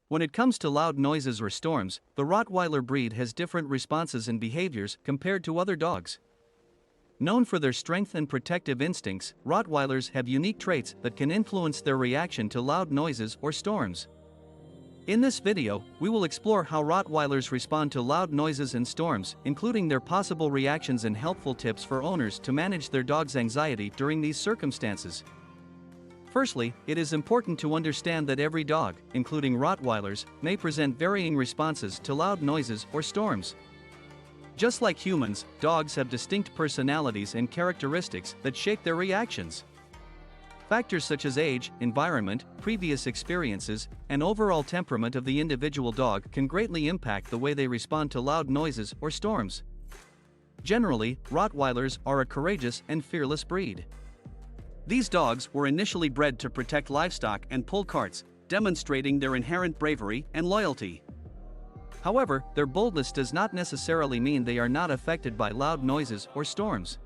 When it comes to loud noises or storms, the Rottweiler breed has different responses and behaviors compared to other dogs. Known for their strength and protective instincts, Rottweilers have unique traits that can influence their reaction to loud noises or storms. In this video, we will explore how Rottweilers respond to loud noises and storms, including their possible reactions and helpful tips for owners to manage their dog's anxiety during these circumstances. Firstly, it is important to understand that every dog, including Rottweilers, may present varying responses to loud noises or storms. Just like humans, dogs have distinct personalities and characteristics that shape their reactions. Factors such as age, environment, previous experiences, and overall temperament of the individual dog can greatly impact the way they respond to loud noises or storms. Generally, Rottweilers are a courageous and fearless breed. These dogs were initially bred to protect livestock and pull carts, demonstrating their inherent bravery and loyalty. However, their boldness does not necessarily mean they are not affected by loud noises or storms.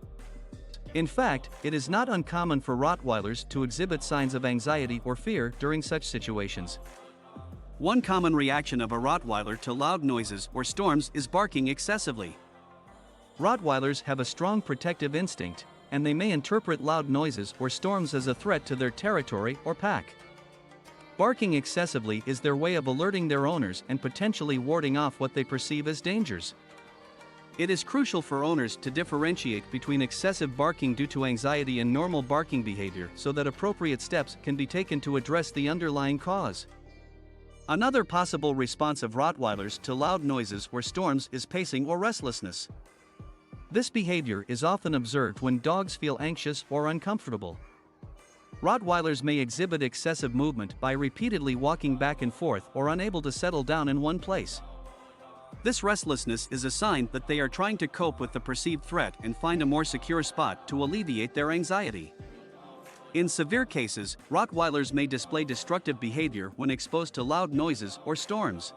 In fact, it is not uncommon for Rottweilers to exhibit signs of anxiety or fear during such situations. One common reaction of a Rottweiler to loud noises or storms is barking excessively. Rottweilers have a strong protective instinct, and they may interpret loud noises or storms as a threat to their territory or pack. Barking excessively is their way of alerting their owners and potentially warding off what they perceive as dangers. It is crucial for owners to differentiate between excessive barking due to anxiety and normal barking behavior so that appropriate steps can be taken to address the underlying cause. Another possible response of Rottweilers to loud noises or storms is pacing or restlessness. This behavior is often observed when dogs feel anxious or uncomfortable. Rottweilers may exhibit excessive movement by repeatedly walking back and forth or unable to settle down in one place. This restlessness is a sign that they are trying to cope with the perceived threat and find a more secure spot to alleviate their anxiety. In severe cases, Rottweilers may display destructive behavior when exposed to loud noises or storms.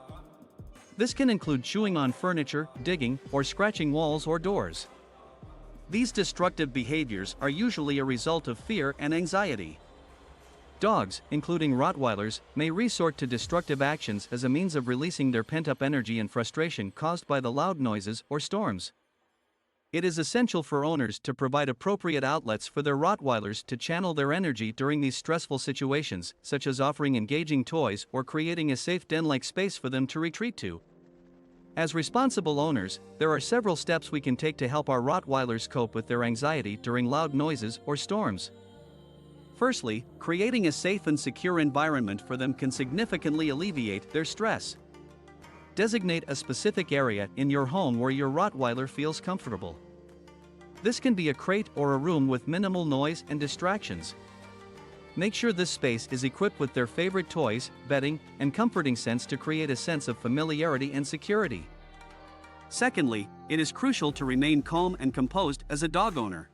This can include chewing on furniture, digging, or scratching walls or doors. These destructive behaviors are usually a result of fear and anxiety. Dogs, including Rottweilers, may resort to destructive actions as a means of releasing their pent-up energy and frustration caused by the loud noises or storms. It is essential for owners to provide appropriate outlets for their Rottweilers to channel their energy during these stressful situations, such as offering engaging toys or creating a safe den-like space for them to retreat to. As responsible owners, there are several steps we can take to help our Rottweilers cope with their anxiety during loud noises or storms. Firstly, creating a safe and secure environment for them can significantly alleviate their stress. Designate a specific area in your home where your Rottweiler feels comfortable. This can be a crate or a room with minimal noise and distractions. Make sure this space is equipped with their favorite toys, bedding, and comforting scents to create a sense of familiarity and security. Secondly, it is crucial to remain calm and composed as a dog owner.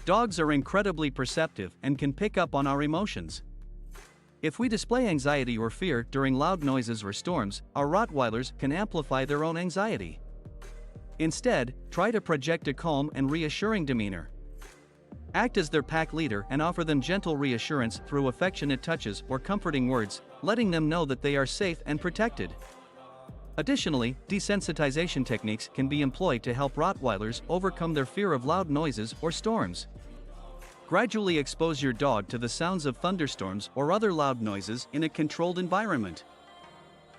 Dogs are incredibly perceptive and can pick up on our emotions. If we display anxiety or fear during loud noises or storms, our Rottweilers can amplify their own anxiety. Instead, try to project a calm and reassuring demeanor. Act as their pack leader and offer them gentle reassurance through affectionate touches or comforting words, letting them know that they are safe and protected. Additionally, desensitization techniques can be employed to help Rottweilers overcome their fear of loud noises or storms. Gradually expose your dog to the sounds of thunderstorms or other loud noises in a controlled environment.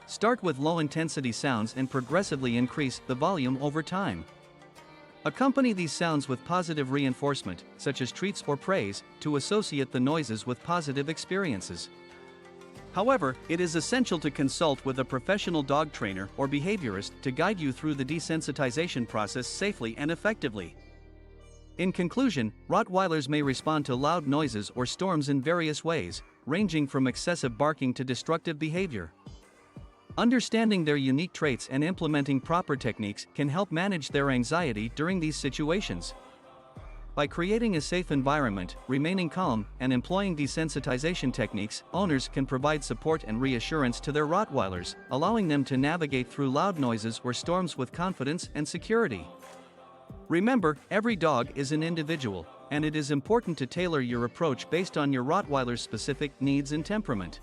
Start with low-intensity sounds and progressively increase the volume over time. Accompany these sounds with positive reinforcement, such as treats or praise, to associate the noises with positive experiences. However, it is essential to consult with a professional dog trainer or behaviorist to guide you through the desensitization process safely and effectively. In conclusion, Rottweilers may respond to loud noises or storms in various ways, ranging from excessive barking to destructive behavior. Understanding their unique traits and implementing proper techniques can help manage their anxiety during these situations. By creating a safe environment, remaining calm, and employing desensitization techniques, owners can provide support and reassurance to their Rottweilers, allowing them to navigate through loud noises or storms with confidence and security. Remember, every dog is an individual, and it is important to tailor your approach based on your Rottweiler's specific needs and temperament.